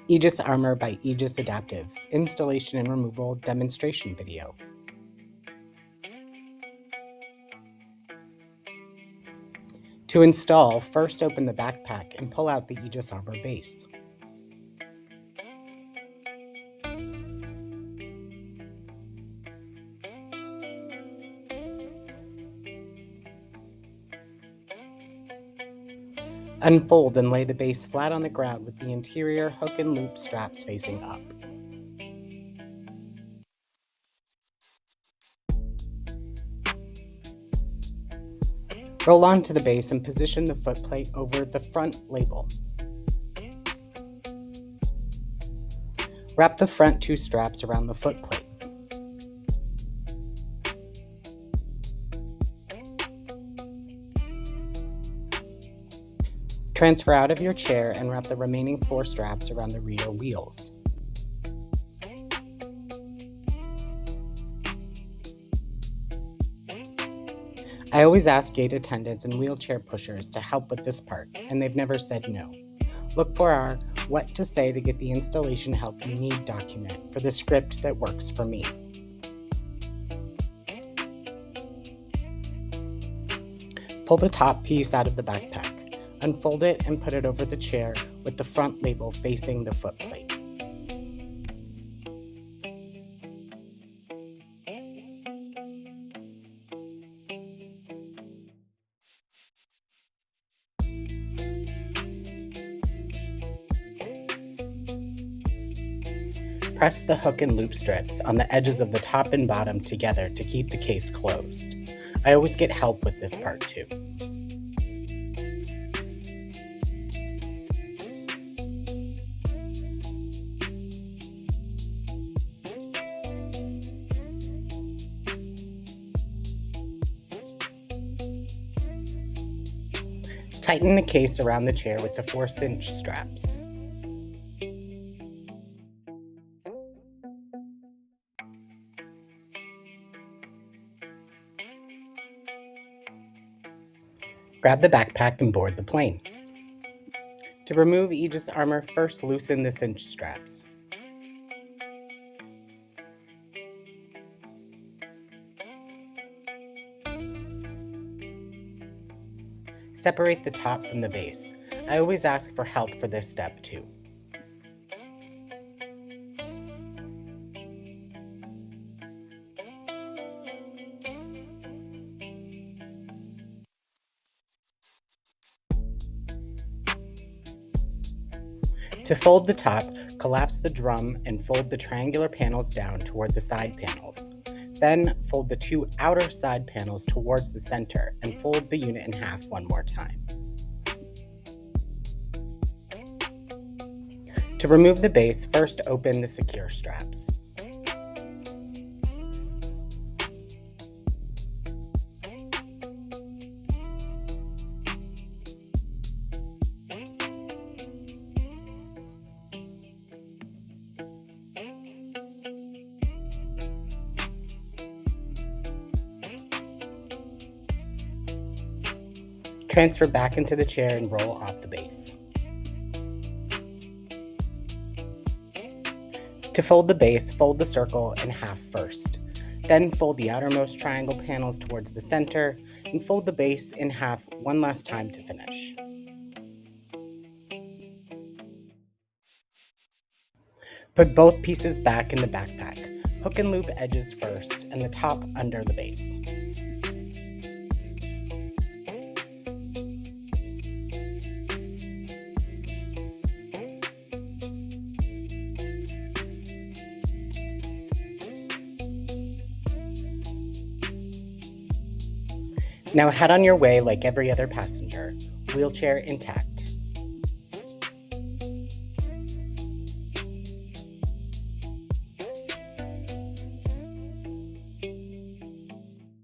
Aegis Armor by Aegis Adaptive, installation and removal demonstration video. To install, first open the backpack and pull out the Aegis Armor base. Unfold and lay the base flat on the ground with the interior hook and loop straps facing up. Roll onto the base and position the footplate over the front label. Wrap the front two straps around the footplate. Transfer out of your chair and wrap the remaining four straps around the rear wheels. I always ask gate attendants and wheelchair pushers to help with this part, and they've never said no. Look for our What to Say to Get the Installation Help You Need document for the script that works for me. Pull the top piece out of the backpack. Unfold it and put it over the chair with the front label facing the footplate. Press the hook and loop strips on the edges of the top and bottom together to keep the case closed. I always get help with this part too. Tighten the case around the chair with the 4 cinch straps. Grab the backpack and board the plane. To remove Aegis Armor, first loosen the cinch straps. Separate the top from the base. I always ask for help for this step too. To fold the top, collapse the drum and fold the triangular panels down toward the side panels. Then fold the 2 outer side panels towards the center and fold the unit in half one more time. To remove the base, first open the secure straps. Transfer back into the chair and roll off the base. To fold the base, fold the circle in half first. Then fold the outermost triangle panels towards the center and fold the base in half one last time to finish. Put both pieces back in the backpack. Hook and loop edges first and the top under the base. Now head on your way like every other passenger, wheelchair intact.